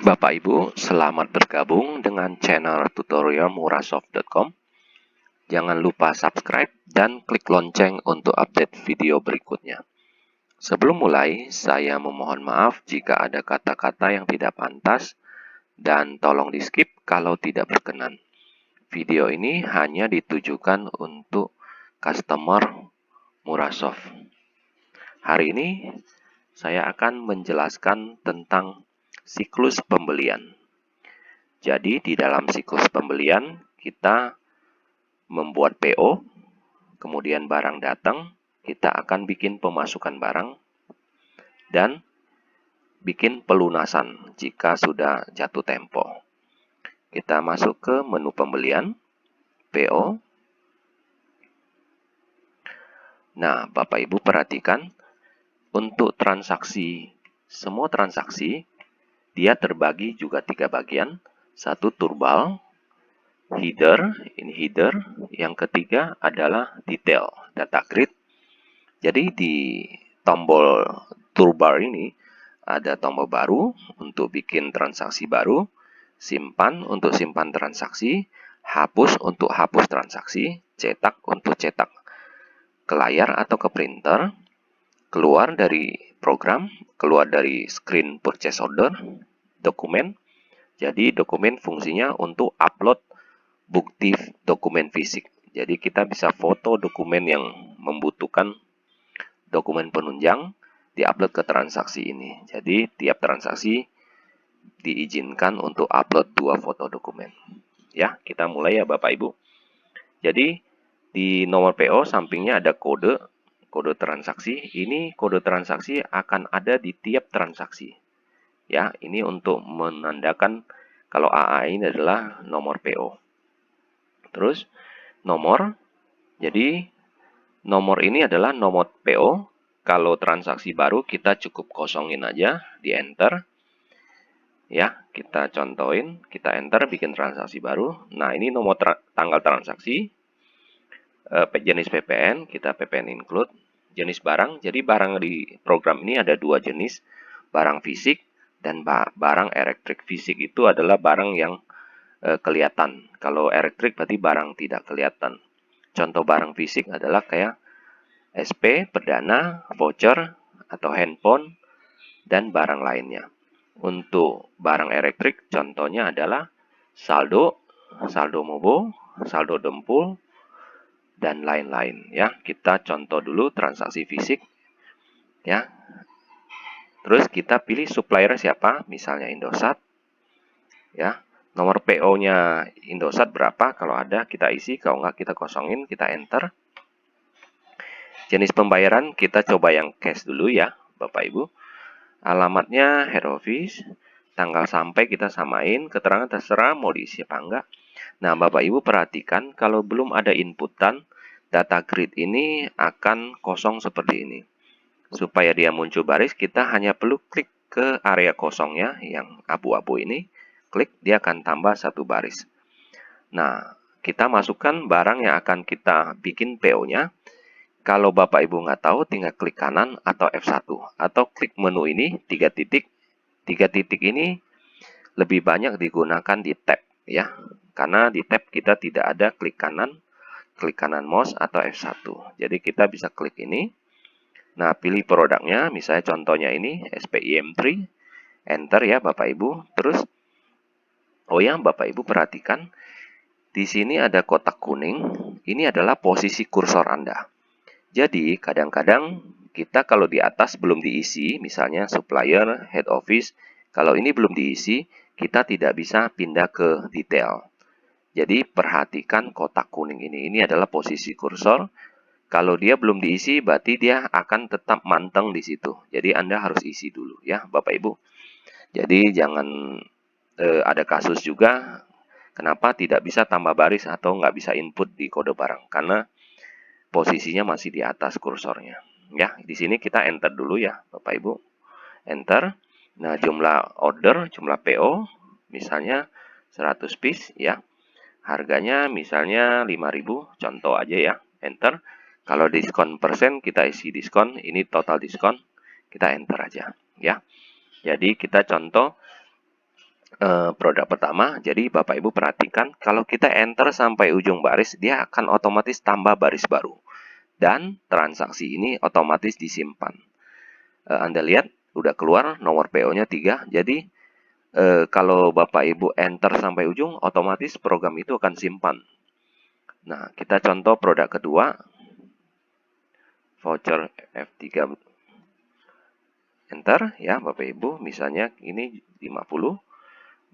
Bapak Ibu, selamat bergabung dengan channel tutorial murasoft.com. Jangan lupa subscribe dan klik lonceng untuk update video berikutnya. Sebelum mulai, saya memohon maaf jika ada kata-kata yang tidak pantas dan tolong di-skip kalau tidak berkenan. Video ini hanya ditujukan untuk customer Murasoft. Hari ini saya akan menjelaskan tentang siklus pembelian. Jadi di dalam siklus pembelian kita membuat PO, kemudian barang datang, kita akan bikin pemasukan barang dan bikin pelunasan jika sudah jatuh tempo. Kita masuk ke menu pembelian, PO. Nah, Bapak Ibu perhatikan untuk transaksi, semua transaksi dia terbagi juga 3 bagian. Satu turbal, header, ini header. Yang ketiga adalah detail, data grid. Jadi di tombol toolbar ini ada tombol baru untuk bikin transaksi baru, simpan untuk simpan transaksi, hapus untuk hapus transaksi, cetak untuk cetak ke layar atau ke printer, keluar dari program, keluar dari screen purchase order, dokumen. Jadi dokumen fungsinya untuk upload bukti dokumen fisik. Jadi kita bisa foto dokumen yang membutuhkan dokumen penunjang, diupload ke transaksi ini. Jadi tiap transaksi diizinkan untuk upload 2 foto dokumen. Ya, kita mulai ya Bapak Ibu. Jadi di nomor PO sampingnya ada kode transaksi. Ini kode transaksi akan ada di tiap transaksi. Ya, ini untuk menandakan kalau AA ini adalah nomor PO. Terus nomor, jadi nomor ini adalah nomor PO. Kalau transaksi baru kita cukup kosongin aja, di enter. Ya, kita contohin, kita enter bikin transaksi baru. Nah, ini nomor tanggal transaksi. Jenis PPN, kita PPN include. Jenis barang, jadi barang di program ini ada 2 jenis, barang fisik dan barang elektrik. Fisik itu adalah barang yang kelihatan. Kalau elektrik berarti barang tidak kelihatan. Contoh barang fisik adalah kayak SP, perdana, voucher, atau handphone, dan barang lainnya. Untuk barang elektrik, contohnya adalah saldo, saldo mobo, saldo dempul, dan lain-lain. Ya, kita contoh dulu transaksi fisik. Ya, terus kita pilih supplier siapa, misalnya Indosat. Ya, nomor PO-nya Indosat berapa? Kalau ada kita isi, kalau nggak kita kosongin, kita enter. Jenis pembayaran kita coba yang cash dulu ya, Bapak Ibu. Alamatnya head office, tanggal sampai kita samain, keterangan terserah mau diisi apa enggak. Nah, Bapak Ibu perhatikan kalau belum ada inputan, data grid ini akan kosong seperti ini. Supaya dia muncul baris, kita hanya perlu klik ke area kosongnya yang abu-abu ini. Klik, dia akan tambah 1 baris. Nah, kita masukkan barang yang akan kita bikin PO-nya. Kalau Bapak Ibu nggak tahu, tinggal klik kanan atau F1. Atau klik menu ini, 3 titik. 3 titik ini lebih banyak digunakan di tab, ya. Karena di tab kita tidak ada klik kanan mouse atau F1. Jadi kita bisa klik ini. Nah, pilih produknya, misalnya contohnya ini, SPIM3. Enter ya Bapak Ibu. Terus, oh ya Bapak Ibu perhatikan, di sini ada kotak kuning. Ini adalah posisi kursor Anda. Jadi, kadang-kadang kita kalau di atas belum diisi, misalnya supplier, head office, kalau ini belum diisi, kita tidak bisa pindah ke detail. Jadi, perhatikan kotak kuning ini. Ini adalah posisi kursor. Kalau dia belum diisi, berarti dia akan tetap manteng di situ. Jadi, Anda harus isi dulu ya, Bapak Ibu. Jadi, jangan ada kasus juga, kenapa tidak bisa tambah baris atau nggak bisa input di kode barang. Karena posisinya masih di atas kursornya. Ya, di sini kita enter dulu ya, Bapak Ibu. Enter. Nah, jumlah order, jumlah PO, misalnya 100 piece ya. Harganya misalnya 5.000, contoh aja ya. Enter. Kalau diskon persen, kita isi diskon. Ini total diskon. Kita enter aja ya. Jadi kita contoh produk pertama. Jadi Bapak Ibu perhatikan, kalau kita enter sampai ujung baris, dia akan otomatis tambah baris baru. Dan transaksi ini otomatis disimpan. Anda lihat, udah keluar nomor PO-nya 3. Jadi, kalau Bapak Ibu enter sampai ujung, otomatis program itu akan simpan. Nah, kita contoh produk kedua, voucher F3. Enter ya Bapak Ibu, misalnya ini 50.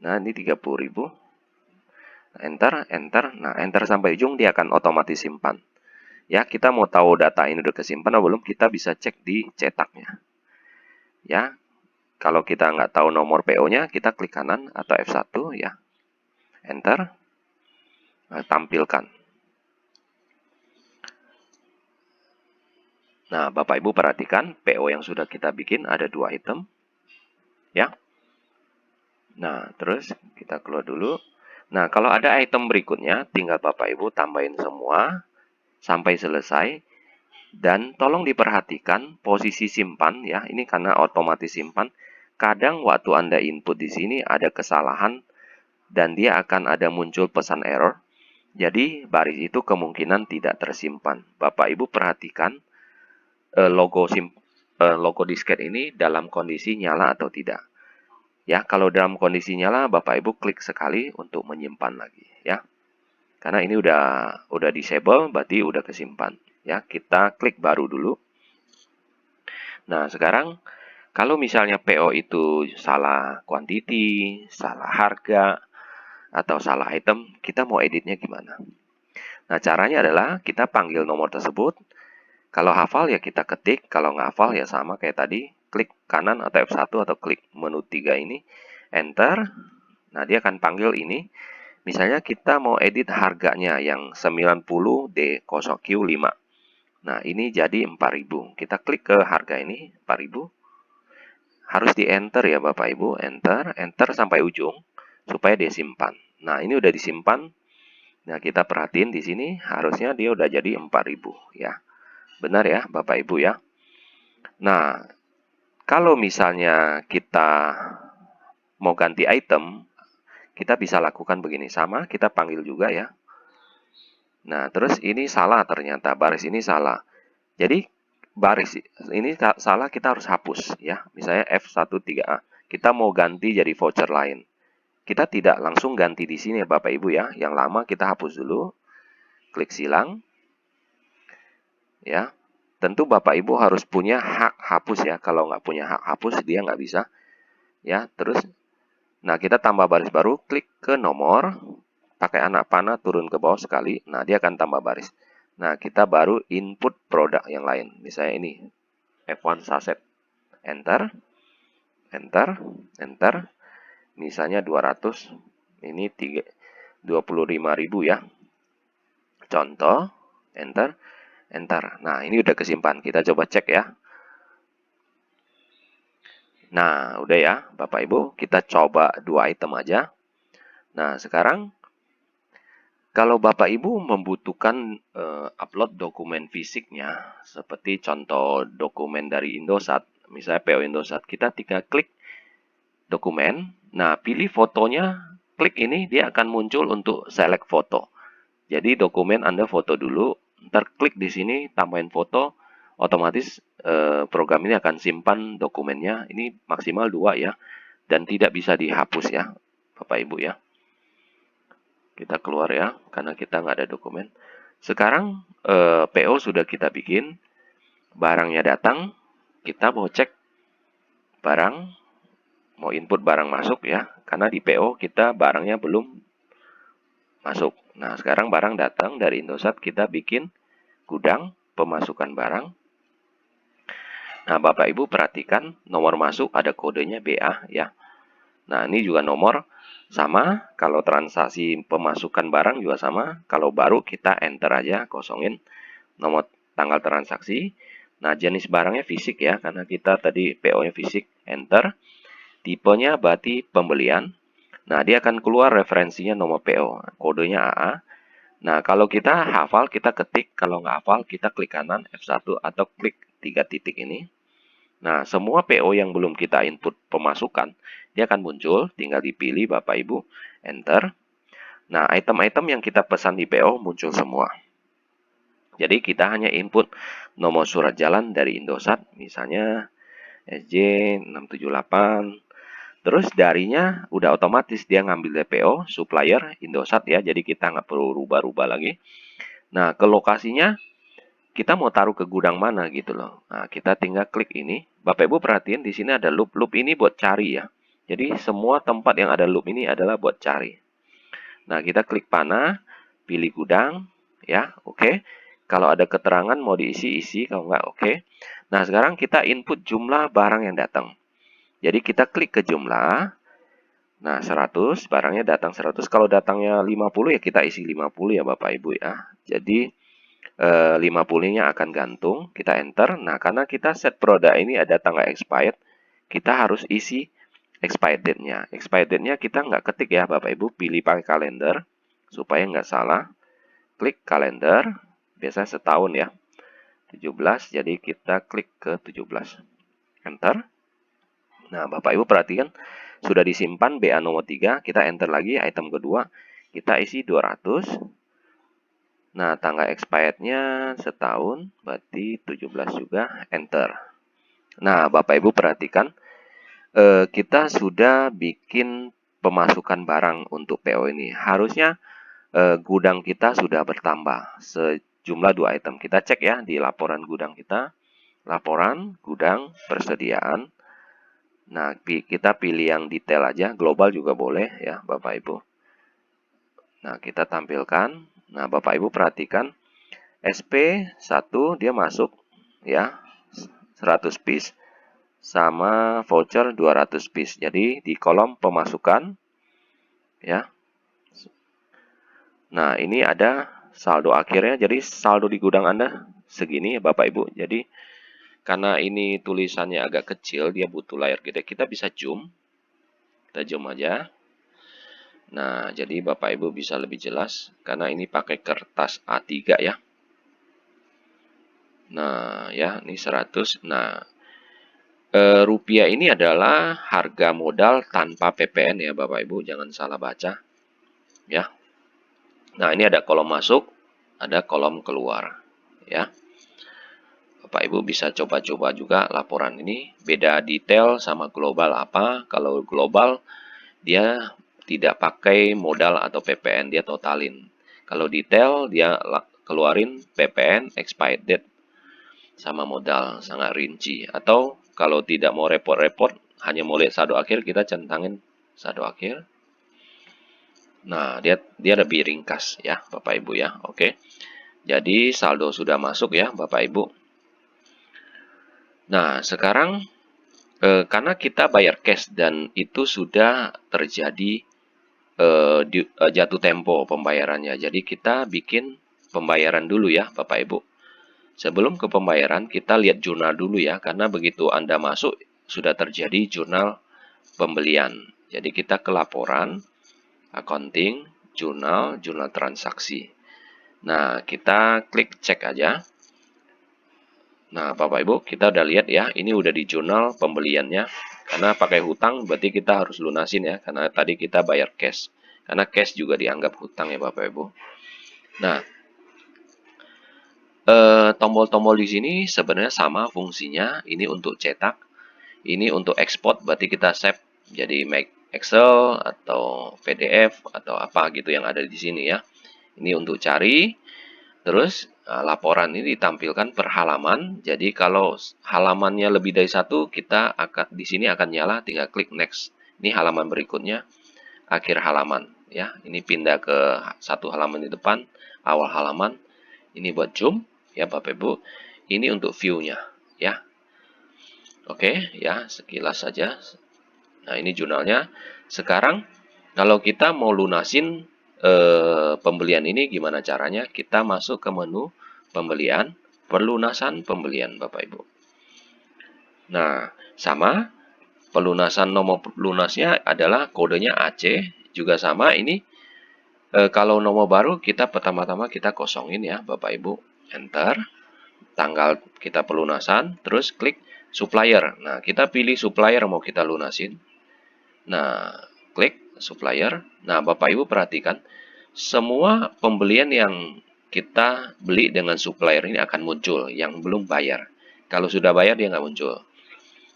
Nah, ini 30.000. Enter, enter. Nah, enter sampai ujung dia akan otomatis simpan. Ya, kita mau tahu data ini udah kesimpan atau belum, kita bisa cek di cetaknya. Ya, kalau kita nggak tahu nomor PO-nya, kita klik kanan atau F1 ya. Enter. Nah, tampilkan. Nah, Bapak Ibu perhatikan PO yang sudah kita bikin ada 2 item. Ya. Nah, terus kita keluar dulu. Nah, kalau ada item berikutnya, tinggal Bapak Ibu tambahin semua sampai selesai. Dan tolong diperhatikan posisi simpan ya. Ini karena otomatis simpan. Kadang waktu Anda input di sini ada kesalahan dan dia akan ada muncul pesan error. Jadi baris itu kemungkinan tidak tersimpan. Bapak Ibu perhatikan logo disket ini dalam kondisi nyala atau tidak. Ya, kalau dalam kondisi nyala Bapak Ibu klik sekali untuk menyimpan lagi ya. Karena ini udah disable berarti udah kesimpan. Ya, kita klik baru dulu. Nah, sekarang kalau misalnya PO itu salah quantity, salah harga, atau salah item, kita mau editnya gimana? Nah, caranya adalah kita panggil nomor tersebut. Kalau hafal ya kita ketik, kalau nggak hafal ya sama kayak tadi, klik kanan atau F1 atau klik menu 3 ini, enter. Nah, dia akan panggil ini. Misalnya kita mau edit harganya yang 90D0Q5. Nah, ini jadi 4.000. Kita klik ke harga ini, 4.000. Harus di enter ya Bapak Ibu, enter, enter sampai ujung supaya dia simpan. Nah, ini udah disimpan. Nah, kita perhatiin di sini harusnya dia udah jadi 4.000 ya. Benar ya Bapak Ibu ya. Nah, kalau misalnya kita mau ganti item, kita bisa lakukan begini. Sama, kita panggil juga ya. Nah, terus ini salah ternyata, baris ini salah. Jadi, baris ini salah kita harus hapus ya. Misalnya F13A. Kita mau ganti jadi voucher lain. Kita tidak langsung ganti di sini ya Bapak Ibu ya. Yang lama kita hapus dulu. Klik silang. Ya. Tentu Bapak Ibu harus punya hak hapus ya. Kalau nggak punya hak hapus, dia nggak bisa. Ya, terus, nah kita tambah baris baru, klik ke nomor, pakai anak panah turun ke bawah sekali. Nah, dia akan tambah baris. Nah, kita baru input produk yang lain. Misalnya ini, F1 saset. Enter, enter, enter. Misalnya 200, ini 25.000 ya. Contoh, enter, enter. Nah, ini udah kesimpan. Kita coba cek ya. Nah, udah ya, Bapak Ibu. Kita coba 2 item aja. Nah, sekarang kalau Bapak Ibu membutuhkan upload dokumen fisiknya, seperti contoh dokumen dari Indosat, misalnya PO Indosat, kita tinggal klik dokumen. Nah, pilih fotonya, klik ini, dia akan muncul untuk select foto. Jadi dokumen Anda foto dulu, ntar klik di sini, tambahin foto, otomatis program ini akan simpan dokumennya. Ini maksimal 2 ya, dan tidak bisa dihapus ya, Bapak Ibu ya. Kita keluar ya, karena kita nggak ada dokumen. Sekarang PO sudah kita bikin, barangnya datang, kita mau cek barang, mau input barang masuk ya, karena di PO kita barangnya belum masuk. Nah, sekarang barang datang dari Indosat, kita bikin gudang pemasukan barang. Nah, Bapak Ibu perhatikan nomor masuk ada kodenya BA ya. Nah, ini juga nomor sama, kalau transaksi pemasukan barang juga sama. Kalau baru kita enter aja, kosongin nomor tanggal transaksi. Nah, jenis barangnya fisik ya, karena kita tadi PO-nya fisik, enter. Tipenya berarti pembelian. Nah, dia akan keluar referensinya nomor PO, kodenya AA. Nah, kalau kita hafal, kita ketik. Kalau nggak hafal, kita klik kanan F1 atau klik 3 titik ini. Nah, semua PO yang belum kita input pemasukan, dia akan muncul, tinggal dipilih Bapak Ibu, enter. Nah, item-item yang kita pesan di PO muncul semua. Jadi kita hanya input nomor surat jalan dari Indosat, misalnya SJ 678. Terus darinya udah otomatis dia ngambil DPO, supplier, Indosat ya, jadi kita nggak perlu rubah-rubah lagi. Nah, ke lokasinya kita mau taruh ke gudang mana gitu loh. Nah, kita tinggal klik ini. Bapak Ibu perhatiin di sini ada loop. Loop ini buat cari ya. Jadi semua tempat yang ada loop ini adalah buat cari. Nah, kita klik panah, pilih gudang, ya, oke. Kalau ada keterangan mau diisi, isi, kalau nggak, oke. Nah, sekarang kita input jumlah barang yang datang. Jadi kita klik ke jumlah. Nah, 100, barangnya datang 100. Kalau datangnya 50 ya kita isi 50 ya Bapak Ibu ya. Jadi 50-nya akan gantung, kita enter. Nah, karena kita set produk ini ada tanggal expired, kita harus isi expired date-nya. Expired date-nya kita nggak ketik ya Bapak Ibu, pilih pakai kalender supaya nggak salah. Klik kalender, biasanya setahun ya, 17, jadi kita klik ke 17. Enter. Nah, Bapak Ibu perhatikan, sudah disimpan BA nomor 3, kita enter lagi item kedua, kita isi 200. Nah, tanggal expired-nya setahun, berarti 17 juga, enter. Nah, Bapak Ibu perhatikan, kita sudah bikin pemasukan barang untuk PO ini. Harusnya gudang kita sudah bertambah sejumlah 2 item. Kita cek ya di laporan gudang kita, laporan gudang persediaan. Nah, kita pilih yang detail aja, global juga boleh ya Bapak Ibu. Nah, kita tampilkan. Nah, Bapak Ibu perhatikan, SP1 dia masuk ya 100 piece sama voucher 200 piece. Jadi di kolom pemasukan ya. Nah, ini ada saldo akhirnya. Jadi saldo di gudang Anda segini ya Bapak Ibu. Jadi karena ini tulisannya agak kecil, dia butuh layar gede. Kita bisa zoom. Kita zoom aja. Nah, jadi Bapak Ibu bisa lebih jelas karena ini pakai kertas A3 ya. Nah, ya, ini 100. Nah, rupiah ini adalah harga modal tanpa PPN ya Bapak Ibu, jangan salah baca. Ya. Nah, ini ada kolom masuk, ada kolom keluar. Ya. Bapak Ibu bisa coba-coba juga laporan ini. Beda detail sama global apa. Kalau global, dia tidak pakai modal atau PPN, dia totalin. Kalau detail, dia keluarin PPN, expired date, sama modal, sangat rinci. Atau kalau tidak mau repot-repot, hanya mau lihat saldo akhir, kita centangin saldo akhir. Nah, dia lebih ringkas ya, Bapak Ibu ya. Oke. Jadi saldo sudah masuk ya, Bapak Ibu. Nah, sekarang karena kita bayar cash dan itu sudah terjadi jatuh tempo pembayarannya. Jadi kita bikin pembayaran dulu ya Bapak Ibu. Sebelum ke pembayaran kita lihat jurnal dulu ya. Karena begitu Anda masuk sudah terjadi jurnal pembelian. Jadi kita ke laporan, accounting, jurnal transaksi. Nah kita klik cek aja. Nah Bapak Ibu kita udah lihat ya. Ini udah di jurnal pembeliannya. Karena pakai hutang berarti kita harus lunasin ya. Karena tadi kita bayar cash. Karena cash juga dianggap hutang ya Bapak Ibu. Nah, tombol-tombol di sini sebenarnya sama fungsinya. Ini untuk cetak, ini untuk ekspor. Berarti kita save jadi make Excel atau PDF atau apa gitu yang ada di sini ya. Ini untuk cari. Terus laporan ini ditampilkan per halaman. Jadi kalau halamannya lebih dari satu, kita akan di sini akan nyala. Tinggal klik next. Ini halaman berikutnya, akhir halaman ya. Ini pindah ke satu halaman di depan, awal halaman. Ini buat zoom ya Bapak Ibu. Ini untuk view-nya ya. Oke ya, sekilas saja. Nah, ini jurnalnya. Sekarang kalau kita mau lunasin pembelian ini gimana caranya? Kita masuk ke menu pembelian, pelunasan pembelian Bapak Ibu. Nah, sama pelunasan nomor lunasnya adalah kodenya AC, juga sama ini. Kalau nomor baru kita pertama-tama kita kosongin ya Bapak Ibu. Enter. Tanggal kita pelunasan, terus klik supplier. Nah, kita pilih supplier mau kita lunasin. Nah, klik supplier. Nah, Bapak Ibu perhatikan, semua pembelian yang kita beli dengan supplier ini akan muncul, yang belum bayar. Kalau sudah bayar, dia nggak muncul.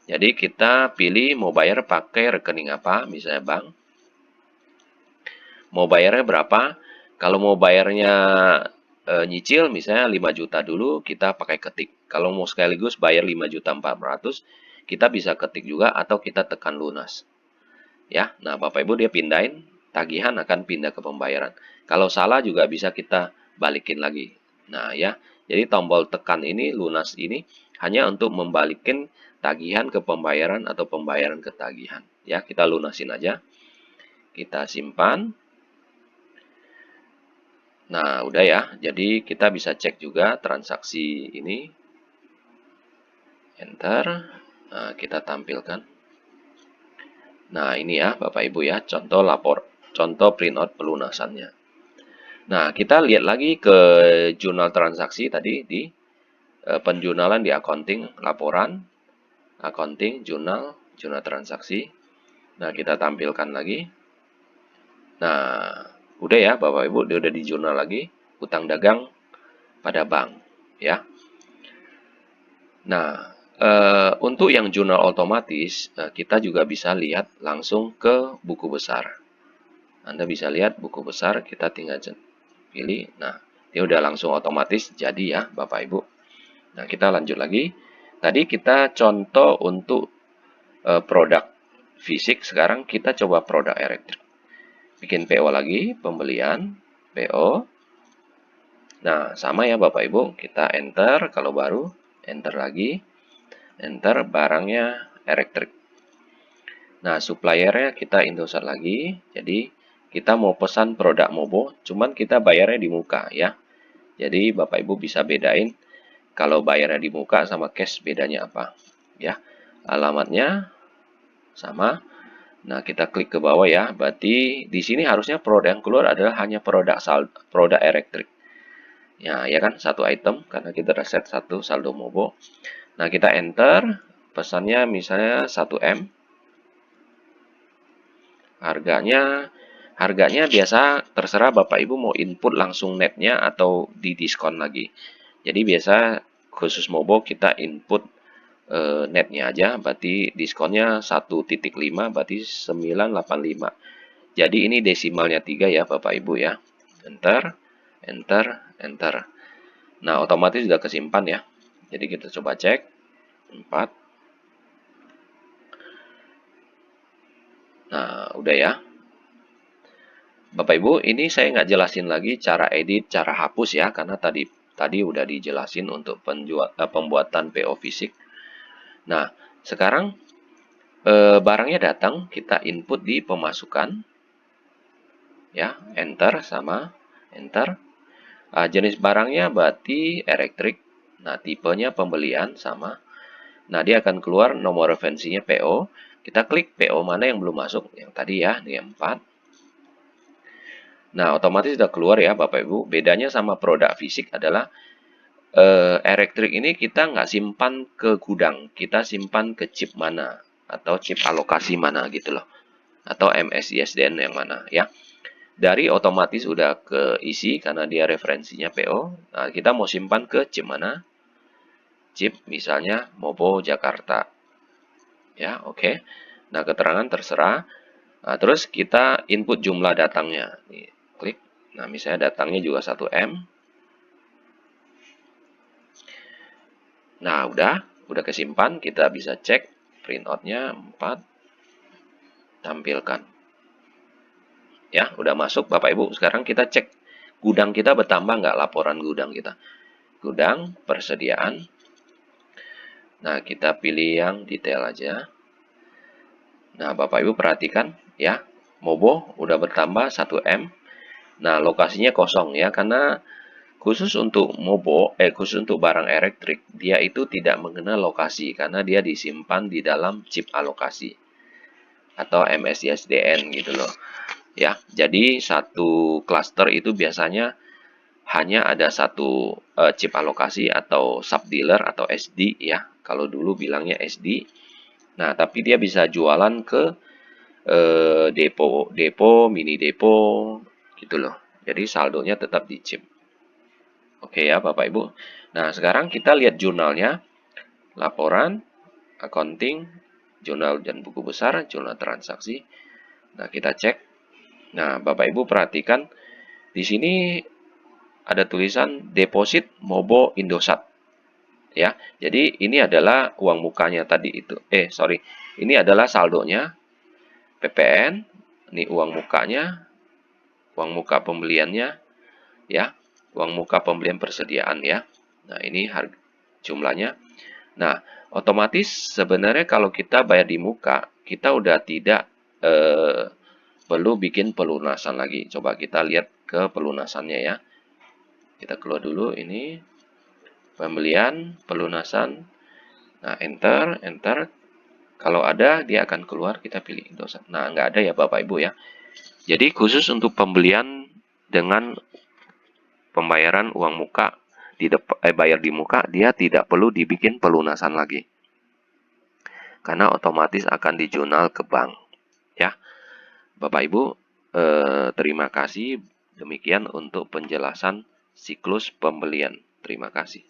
Jadi, kita pilih mau bayar pakai rekening apa, misalnya bank. Mau bayarnya berapa? Kalau mau bayarnya nyicil, misalnya 5 juta dulu, kita pakai ketik. Kalau mau sekaligus bayar 5.400.000, kita bisa ketik juga atau kita tekan lunas. Ya, nah Bapak Ibu dia pindahin, tagihan akan pindah ke pembayaran. Kalau salah juga bisa kita balikin lagi. Nah ya, jadi tombol tekan ini, lunas ini hanya untuk membalikin tagihan ke pembayaran atau pembayaran ke tagihan. Ya, kita lunasin aja. Kita simpan. Nah, udah ya. Jadi kita bisa cek juga transaksi ini. Enter. Nah, kita tampilkan. Nah, ini ya Bapak Ibu ya, contoh printout pelunasannya. Nah, kita lihat lagi ke jurnal transaksi tadi di penjurnalan di accounting, laporan, accounting, jurnal transaksi. Nah, kita tampilkan lagi. Nah, udah ya Bapak Ibu, dia udah di jurnal lagi, utang dagang pada bank, ya. Nah, untuk yang jurnal otomatis, kita juga bisa lihat langsung ke buku besar. Anda bisa lihat buku besar, kita tinggal pilih. Nah, dia udah langsung otomatis jadi ya, Bapak Ibu. Nah, kita lanjut lagi. Tadi kita contoh untuk produk fisik, sekarang kita coba produk elektrik. Bikin PO lagi, pembelian, PO. Nah, sama ya Bapak Ibu, kita enter kalau baru, enter lagi, enter barangnya elektrik. Nah, suppliernya kita Indosat lagi. Jadi, kita mau pesan produk Mobo, cuman kita bayarnya di muka ya. Jadi, Bapak Ibu bisa bedain kalau bayarnya di muka sama cash bedanya apa. Ya, alamatnya sama. Nah, kita klik ke bawah ya. Berarti di sini harusnya produk yang keluar adalah hanya produk elektrik. Ya kan, satu item karena kita udah set satu saldo Mobo. Nah, kita enter. Pesannya misalnya 1M. Harganya biasa terserah Bapak Ibu mau input langsung netnya atau di diskon lagi. Jadi biasa khusus Mobo kita input netnya aja, berarti diskonnya 1,5 berarti 985. Jadi ini desimalnya 3 ya Bapak Ibu ya. Enter, enter, enter. Nah, otomatis sudah kesimpan ya. Jadi kita coba cek 4. Nah, udah ya. Bapak Ibu, ini saya nggak jelasin lagi cara edit, cara hapus ya, karena tadi udah dijelasin untuk pembuatan PO fisik. Nah, sekarang barangnya datang, kita input di pemasukan, ya, enter sama enter. Jenis barangnya berarti elektrik. Nah, tipenya pembelian sama. Nah, dia akan keluar nomor referensinya PO. Kita klik PO mana yang belum masuk, yang tadi ya, ini 4. Nah, otomatis sudah keluar ya Bapak Ibu. Bedanya sama produk fisik adalah elektrik ini kita nggak simpan ke gudang. Kita simpan ke chip mana. Atau chip alokasi mana gitu loh. Atau MSISDN yang mana ya. Dari otomatis udah keisi karena dia referensinya PO. Nah, kita mau simpan ke chip mana? Chip misalnya Mobo Jakarta. Ya, oke. Nah, keterangan terserah. Nah, terus kita input jumlah datangnya. Nih, klik. Nah, misalnya datangnya juga 1M. Nah, udah kesimpan. Kita bisa cek printoutnya 4. Tampilkan. Ya, udah masuk Bapak Ibu. Sekarang kita cek gudang kita bertambah nggak laporan gudang kita. Gudang, persediaan. Nah, kita pilih yang detail aja. Nah, Bapak Ibu perhatikan ya. Mobo udah bertambah 1M. Nah, lokasinya kosong ya, karena khusus untuk khusus untuk barang elektrik, dia itu tidak mengenal lokasi karena dia disimpan di dalam chip alokasi atau MSISDN gitu loh. Ya, jadi satu cluster itu biasanya hanya ada satu chip alokasi atau sub dealer atau SD ya. Kalau dulu bilangnya SD. Nah, tapi dia bisa jualan ke depo, mini depo, gitu loh. Jadi saldonya tetap di chip. Oke ya Bapak Ibu. Nah sekarang kita lihat jurnalnya, laporan, accounting, jurnal dan buku besar, jurnal transaksi. Nah kita cek. Nah Bapak Ibu perhatikan di sini ada tulisan deposit Mobo Indosat. Ya, jadi ini adalah uang mukanya tadi itu. Ini adalah saldonya PPN. Ini uang mukanya, uang muka pembeliannya, ya, uang muka pembelian persediaan ya. Nah ini harga jumlahnya. Nah otomatis sebenarnya kalau kita bayar di muka, kita udah tidak perlu bikin pelunasan lagi. Coba kita lihat ke pelunasannya ya. Kita keluar dulu ini. Pembelian, pelunasan. Nah, enter, enter. Kalau ada, dia akan keluar, kita pilih Indosat. Nah, nggak ada ya Bapak Ibu ya. Jadi, khusus untuk pembelian dengan pembayaran uang muka, bayar di muka, dia tidak perlu dibikin pelunasan lagi. Karena otomatis akan dijurnal ke bank. Ya, Bapak Ibu, terima kasih. Demikian untuk penjelasan siklus pembelian. Terima kasih.